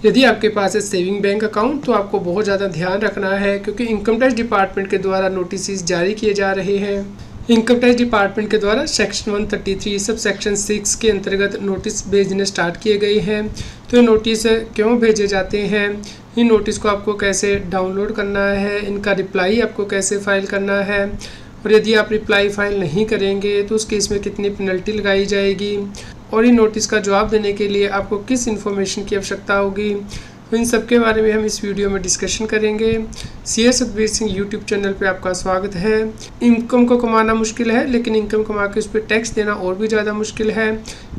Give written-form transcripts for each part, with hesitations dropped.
यदि आपके पास है सेविंग बैंक अकाउंट तो आपको बहुत ज़्यादा ध्यान रखना है, क्योंकि इनकम टैक्स डिपार्टमेंट के द्वारा नोटिस जारी किए जा रहे हैं। इनकम टैक्स डिपार्टमेंट के द्वारा सेक्शन 133 सब सेक्शन 6 के अंतर्गत नोटिस भेजने स्टार्ट किए गए हैं। तो ये नोटिस क्यों भेजे जाते हैं, इन नोटिस को आपको कैसे डाउनलोड करना है, इनका रिप्लाई आपको कैसे फ़ाइल करना है, और यदि आप रिप्लाई फ़ाइल नहीं करेंगे तो उस केस में कितनी पेनल्टी लगाई जाएगी, और इन नोटिस का जवाब देने के लिए आपको किस इन्फॉर्मेशन की आवश्यकता होगी, तो इन सब के बारे में हम इस वीडियो में डिस्कशन करेंगे। CA Satbir Singh YouTube channel पे आपका स्वागत है। इनकम को कमाना मुश्किल है, लेकिन इनकम कमा के उस पर टैक्स देना और भी ज़्यादा मुश्किल है।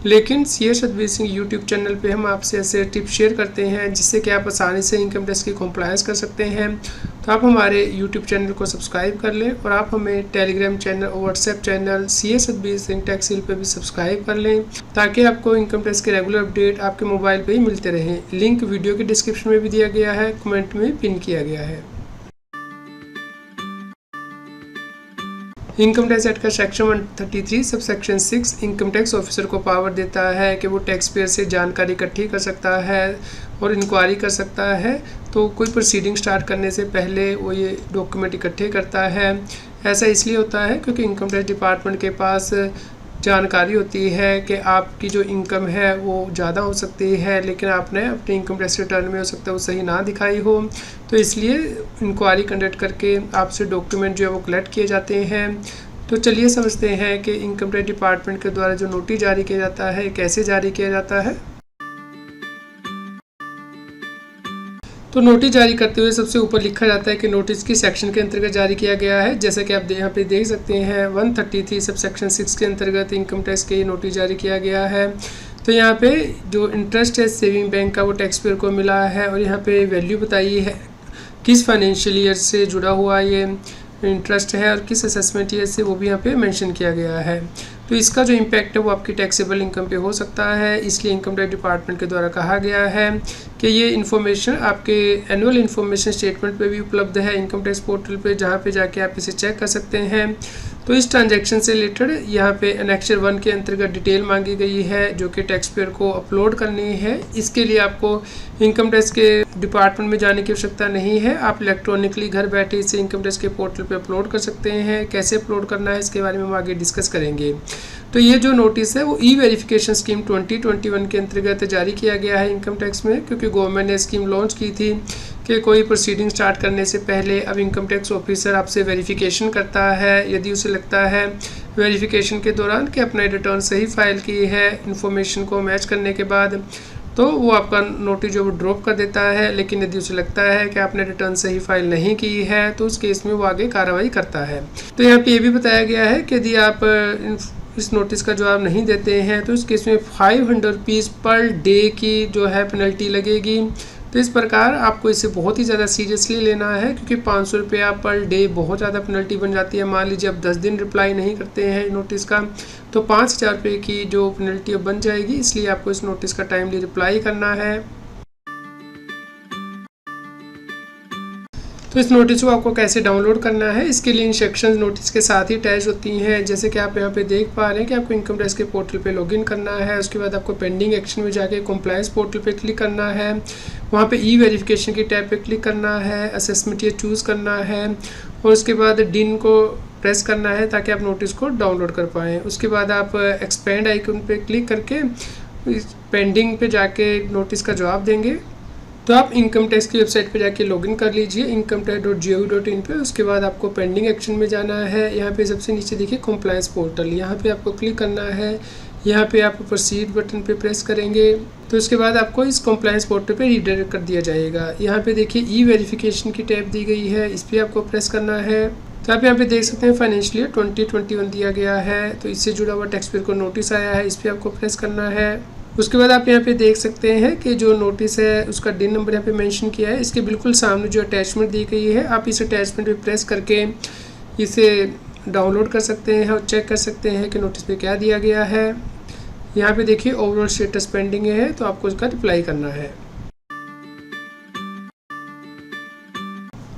लेकिन CA Satbir Singh YouTube channel पे हम आपसे ऐसे टिप्स शेयर करते हैं जिससे कि आप आसानी से इनकम टैक्स की कंप्लायंस कर सकते हैं। तो आप हमारे यूट्यूब चैनल को सब्सक्राइब कर लें, और आप हमें टेलीग्राम चैनल और WhatsApp channel CA Satbir Singh tax hill पे भी सब्सक्राइब कर लें, ताकि आपको इनकम टैक्स के रेगुलर अपडेट आपके मोबाइल पे ही मिलते रहें। लिंक वीडियो के डिस्क्रिप्शन में भी दिया गया है, कमेंट में पिन किया गया है। इनकम टैक्स एक्ट का section 133 sub section 6 income tax officer को पावर देता है कि वो टैक्स पेयर से जानकारी इकट्ठी कर सकता है और इंक्वायरी कर सकता है। तो कोई प्रोसीडिंग स्टार्ट करने से पहले वो ये डॉक्यूमेंट इकट्ठे करता है। ऐसा इसलिए होता है क्योंकि इनकम टैक्स डिपार्टमेंट के पास जानकारी होती है कि आपकी जो इनकम है वो ज़्यादा हो सकती है, लेकिन आपने अपने इनकम टैक्स रिटर्न में हो सकता है वो सही ना दिखाई हो। तो इसलिए इंक्वायरी कंडक्ट करके आपसे डॉक्यूमेंट जो है वो कलेक्ट किए जाते हैं। तो चलिए समझते हैं कि इनकम टैक्स डिपार्टमेंट के द्वारा जो नोटिस जारी किया जाता है कैसे जारी किया जाता है। तो नोटिस जारी करते हुए सबसे ऊपर लिखा जाता है कि नोटिस की सेक्शन के अंतर्गत जारी किया गया है। जैसा कि आप यहाँ पे देख सकते हैं 133 सब सेक्शन 6 के अंतर्गत इनकम टैक्स के नोटिस जारी किया गया है। तो यहाँ पे जो इंटरेस्ट है सेविंग बैंक का वो टैक्स पेयर को मिला है, और यहाँ पे वैल्यू बताई है किस फाइनेंशियल ईयर से जुड़ा हुआ ये इंटरेस्ट है और किस असेसमेंट ईयर से, वो भी यहाँ पे मेंशन किया गया है। तो इसका जो इम्पैक्ट है वो आपकी टैक्सेबल इनकम पे हो सकता है। इसलिए इनकम टैक्स डिपार्टमेंट के द्वारा कहा गया है कि ये इन्फॉर्मेशन आपके एनुअल इन्फॉर्मेशन स्टेटमेंट पे भी उपलब्ध है इनकम टैक्स पोर्टल पे, जहाँ पे जाके आप इसे चेक कर सकते हैं। तो इस ट्रांजैक्शन से रिलेटेड यहाँ पे एनेक्चर 1 के अंतर्गत डिटेल मांगी गई है जो कि टैक्स पेयर को अपलोड करनी है। इसके लिए आपको इनकम टैक्स के डिपार्टमेंट में जाने की आवश्यकता नहीं है, आप इलेक्ट्रॉनिकली घर बैठे इसे इनकम टैक्स के पोर्टल पे अपलोड कर सकते हैं। कैसे अपलोड करना है इसके बारे में हम आगे डिस्कस करेंगे। तो ये जो नोटिस है वो ई वेरिफिकेशन स्कीम 2021 के अंतर्गत जारी किया गया है इनकम टैक्स में, क्योंकि गवर्नमेंट ने स्कीम लॉन्च की थी कि कोई प्रोसीडिंग स्टार्ट करने से पहले अब इनकम टैक्स ऑफिसर आपसे वेरिफिकेशन करता है। यदि उसे लगता है वेरिफिकेशन के दौरान कि अपना रिटर्न सही फाइल की है इन्फॉर्मेशन को मैच करने के बाद, तो वो आपका नोटिस जो वो ड्रॉप कर देता है। लेकिन यदि उसे लगता है कि आपने रिटर्न सही फाइल नहीं की है तो उस केस में वो आगे कार्रवाई करता है। तो यहाँ पे ये भी बताया गया है कि यदि आप इस नोटिस का जवाब नहीं देते हैं तो इस केस में 500 रुपीज़ पर डे की जो है पेनल्टी लगेगी। तो इस प्रकार आपको इसे बहुत ही ज़्यादा सीरियसली लेना है, क्योंकि 500 रुपया पर डे बहुत ज़्यादा पेनल्टी बन जाती है। मान लीजिए आप 10 दिन रिप्लाई नहीं करते हैं नोटिस का तो 5000 रुपये की जो पेनल्टी बन जाएगी। इसलिए आपको इस नोटिस का टाइमली रिप्लाई करना है। तो इस नोटिस को आपको कैसे डाउनलोड करना है, इसके लिए इंस्ट्रक्शंस नोटिस के साथ ही अटैच होती हैं। जैसे कि आप यहाँ पे देख पा रहे हैं कि आपको इनकम टैक्स के पोर्टल पे लॉगिन करना है। उसके बाद आपको पेंडिंग एक्शन में जाके कंप्लायंस पोर्टल पे क्लिक करना है। वहाँ पे ई वेरिफिकेशन की टैब पे क्लिक करना है, असेसमेंट ईयर चूज़ करना है, और उसके बाद डिन को प्रेस करना है ताकि आप नोटिस को डाउनलोड कर पाएँ। उसके बाद आप एक्सपेंड आइकन पे क्लिक करके पेंडिंग पे जाके नोटिस का जवाब देंगे। तो आप इनकम टैक्स की वेबसाइट पे जाके लॉगिन कर लीजिए incometax.gov.in पे। उसके बाद आपको पेंडिंग एक्शन में जाना है। यहाँ पे सबसे नीचे देखिए कंप्लायंस पोर्टल, यहाँ पे आपको क्लिक करना है। यहाँ पे आप प्रोसीड बटन पे प्रेस करेंगे तो उसके बाद आपको इस कंप्लायंस पोर्टल पे रीडायरेक्ट कर दिया जाएगा। यहाँ पे देखिए ई वेरिफिकेशन की टैब दी गई है, इस पर आपको प्रेस करना है। तो आप यहाँ पे देख सकते हैं फाइनेंशियल ईयर 2021 दिया गया है, तो इससे जुड़ा हुआ टैक्स पेयर को नोटिस आया है, इस पर आपको प्रेस करना है। उसके बाद आप यहाँ पे देख सकते हैं कि जो नोटिस है उसका डिन नंबर यहाँ पे मेंशन किया है। इसके बिल्कुल सामने जो अटैचमेंट दी गई है, आप इस अटैचमेंट पे प्रेस करके इसे डाउनलोड कर सकते हैं और चेक कर सकते हैं कि नोटिस पे क्या दिया गया है। यहाँ पे देखिए ओवरऑल स्टेटस पेंडिंग है, तो आपको इसका रिप्लाई करना है।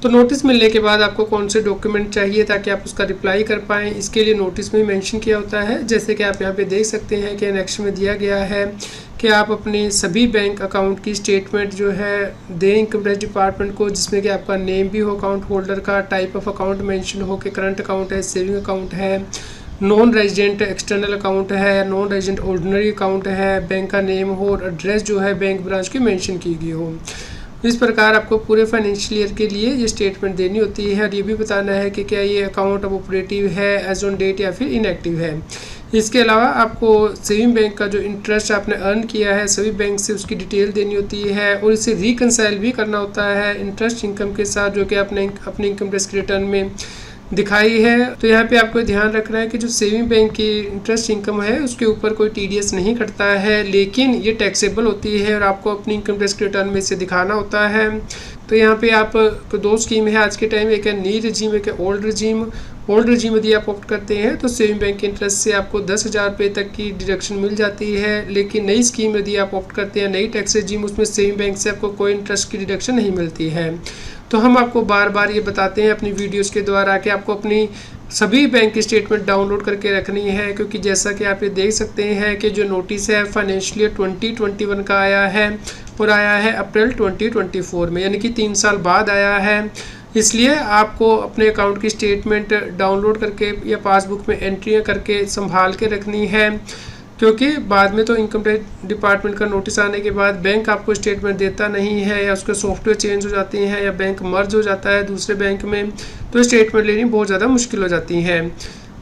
तो नोटिस मिलने के बाद आपको कौन से डॉक्यूमेंट चाहिए ताकि आप उसका रिप्लाई कर पाएँ, इसके लिए नोटिस में मेंशन किया होता है। जैसे कि आप यहाँ पे देख सकते हैं कि एनेक्शन में दिया गया है कि आप अपने सभी बैंक अकाउंट की स्टेटमेंट जो है दें इनकम टैक्स डिपार्टमेंट को, जिसमें कि आपका नेम भी हो अकाउंट होल्डर का, टाइप ऑफ अकाउंट मेंशन हो कि करंट अकाउंट है, सेविंग अकाउंट है, नॉन रेजिडेंट एक्सटर्नल अकाउंट है, नॉन रेजिडेंट ऑर्डिनरी अकाउंट है, बैंक का नेम हो और एड्रेस जो है बैंक ब्रांच की मेंशन की गई हो। इस प्रकार आपको पूरे फाइनेंशियल ईयर के लिए ये स्टेटमेंट देनी होती है और ये भी बताना है कि क्या ये अकाउंट अब ऑपरेटिव है एज ऑन डेट या फिर इनएक्टिव है। इसके अलावा आपको सेविंग बैंक का जो इंटरेस्ट आपने अर्न किया है सभी बैंक से उसकी डिटेल देनी होती है और इसे रिकंसाइल भी करना होता है इंटरेस्ट इनकम के साथ, जो कि आपने अपनी इनकम टैक्स के रिटर्न में दिखाई है। तो यहाँ पे आपको ध्यान रखना है कि जो सेविंग बैंक की इंटरेस्ट इनकम है उसके ऊपर कोई टीडीएस नहीं कटता है, लेकिन ये टैक्सेबल होती है और आपको अपनी इनकम टैक्स के रिटर्न में इसे दिखाना होता है। तो यहाँ पे आप दो स्कीम है आज के टाइम, एक है न्यू रजीम, एक है ओल्ड रजीम। ओल्ड रजीम यदि आप ऑप्ट करते हैं तो सेविंग बैंक के इंटरेस्ट से आपको 10,000 रुपये तक की डिडक्शन मिल जाती है, लेकिन नई स्कीम यदि आप ऑप्ट करते हैं नई टैक्स रजीम, उसमें सेविंग बैंक से आपको कोई इंटरेस्ट की डिडक्शन नहीं मिलती है। तो हम आपको बार बार ये बताते हैं अपनी वीडियोस के द्वारा कि आपको अपनी सभी बैंक की स्टेटमेंट डाउनलोड करके रखनी है, क्योंकि जैसा कि आप ये देख सकते हैं कि जो नोटिस है फाइनेंशियल ईयर 2021 का आया है और आया है अप्रैल 2024 में, यानी कि 3 साल बाद आया है। इसलिए आपको अपने अकाउंट की स्टेटमेंट डाउनलोड करके या पासबुक में एंट्रियाँ करके संभाल के रखनी है, क्योंकि बाद में तो इनकम टैक्स डिपार्टमेंट का नोटिस आने के बाद बैंक आपको स्टेटमेंट देता नहीं है या उसके सॉफ्टवेयर चेंज हो जाते हैं या बैंक मर्ज हो जाता है दूसरे बैंक में, तो स्टेटमेंट लेनी बहुत ज़्यादा मुश्किल हो जाती है।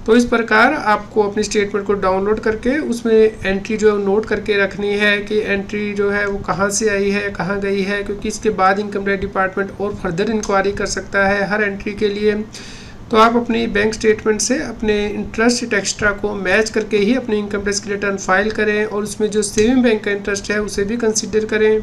तो इस प्रकार आपको अपनी स्टेटमेंट को डाउनलोड करके उसमें एंट्री जो है नोट करके रखनी है कि एंट्री जो है वो कहाँ से आई है, कहाँ गई है, क्योंकि इसके बाद इनकम टैक्स डिपार्टमेंट और फर्दर इंक्वायरी कर सकता है हर एंट्री के लिए। तो आप अपनी बैंक स्टेटमेंट से अपने इंटरेस्ट एक्स्ट्रा को मैच करके ही अपनी इनकम टैक्स की रिटर्न फाइल करें और उसमें जो सेविंग बैंक का इंटरेस्ट है उसे भी कंसीडर करें।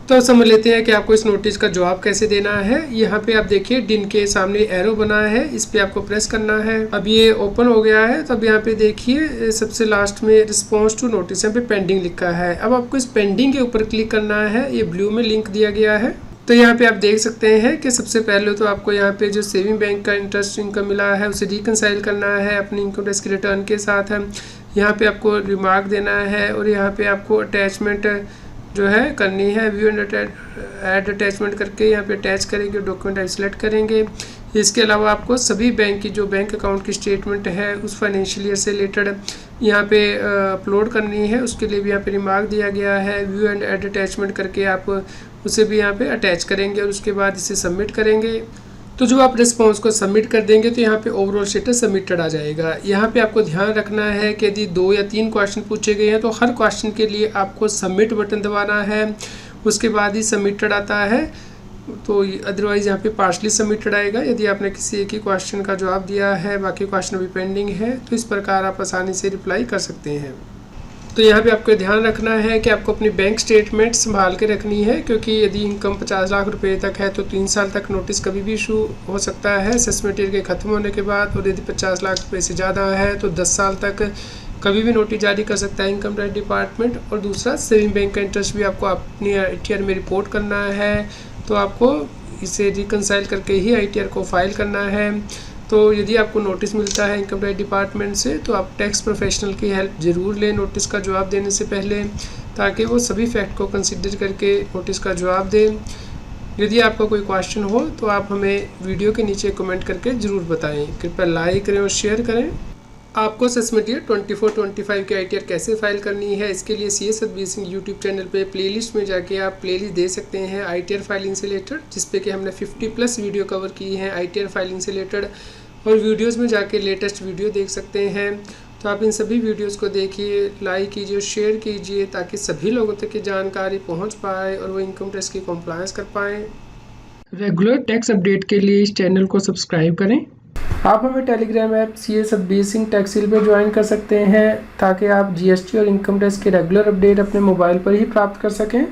तो समझ लेते हैं कि आपको इस नोटिस का जवाब कैसे देना है। यहाँ पे आप देखिए डिन के सामने एरो बना है, इस पे आपको प्रेस करना है। अब ये ओपन हो गया है, तो अब यहाँ पे देखिए सबसे लास्ट में रिस्पॉन्स टू नोटिस यहाँ पे पेंडिंग लिखा है। अब आपको इस पेंडिंग के ऊपर क्लिक करना है, ये ब्लू में लिंक दिया गया है। तो यहाँ पे आप देख सकते हैं कि सबसे पहले तो आपको यहाँ पे जो सेविंग बैंक का इंटरेस्ट इनकम मिला है उसे रिकंसाइल करना है अपनी इनकम टैक्स की रिटर्न के साथ है। यहाँ पे आपको रिमार्क देना है और यहाँ पे आपको अटैचमेंट जो है करनी है, व्यू एंड ऐड अटैचमेंट करके यहाँ पे अटैच करेंगे, डॉक्यूमेंट सिलेक्ट करेंगे। इसके अलावा आपको सभी बैंक की जो बैंक अकाउंट की स्टेटमेंट है उस फाइनेंशियल ईयर से रिलेटेड यहाँ पे अपलोड करनी है, उसके लिए भी यहाँ पे रिमार्क दिया गया है। व्यू एंड ऐड अटैचमेंट करके आप उसे भी यहाँ पे अटैच करेंगे और उसके बाद इसे सबमिट करेंगे। तो जो आप रिस्पॉन्स को सबमिट कर देंगे तो यहाँ पे ओवरऑल स्टेटस सबमिटेड आ जाएगा। यहाँ पे आपको ध्यान रखना है कि यदि 2 या 3 क्वेश्चन पूछे गए हैं तो हर क्वेश्चन के लिए आपको सबमिट बटन दबाना है, उसके बाद ही सबमिटेड आता है। तो अदरवाइज़ यहाँ पे पार्शली सबमिटेड आएगा यदि आपने किसी एक ही क्वेश्चन का जवाब दिया है, बाकी क्वेश्चन अभी पेंडिंग है। तो इस प्रकार आप आसानी से रिप्लाई कर सकते हैं। तो यहाँ पे आपको ध्यान रखना है कि आपको अपनी बैंक स्टेटमेंट संभाल के रखनी है, क्योंकि यदि इनकम 50 लाख रुपए तक है तो 3 साल तक नोटिस कभी भी इशू हो सकता है असेसमेंट ईयर के ख़त्म होने के बाद, और यदि 50 लाख रुपए से ज़्यादा है तो 10 साल तक कभी भी नोटिस जारी कर सकता है इनकम टैक्स डिपार्टमेंट। और दूसरा सेविंग बैंक का इंटरेस्ट भी आपको अपनी ITR में रिपोर्ट करना है, तो आपको इसे रिकंसाइल करके ही ITR को फाइल करना है। तो यदि आपको नोटिस मिलता है इनकम टैक्स डिपार्टमेंट से तो आप टैक्स प्रोफेशनल की हेल्प ज़रूर लें नोटिस का जवाब देने से पहले, ताकि वो सभी फैक्ट को कंसिडर करके नोटिस का जवाब दें। यदि आपका कोई क्वेश्चन हो तो आप हमें वीडियो के नीचे कमेंट करके ज़रूर बताएं। कृपया लाइक करें और शेयर करें। आपको असेसमेंट ईयर 24-25 की ITR कैसे फाइल करनी है, इसके लिए CS Satbir Singh YouTube channel पे प्लेलिस्ट में जाके आप प्लेलिस्ट दे सकते हैं ITR फाइलिंग से रिलेटेड, जिसपे कि हमने 50+ वीडियो कवर की हैं ITR फाइलिंग से रिलेटेड, और वीडियोस में जाके लेटेस्ट वीडियो देख सकते हैं। तो आप इन सभी वीडियोस को देखिए, लाइक कीजिए और शेयर कीजिए, ताकि सभी लोगों तक ये जानकारी पहुंच पाए और वो इनकम टैक्स की कंप्लायंस कर पाएँ। रेगुलर टैक्स अपडेट के लिए इस चैनल को सब्सक्राइब करें। आप हमें Telegram app CS Satbir Singh टैक्सील पे ज्वाइन कर सकते हैं, ताकि आप GST और इनकम टैक्स के रेगुलर अपडेट अपने मोबाइल पर ही प्राप्त कर सकें।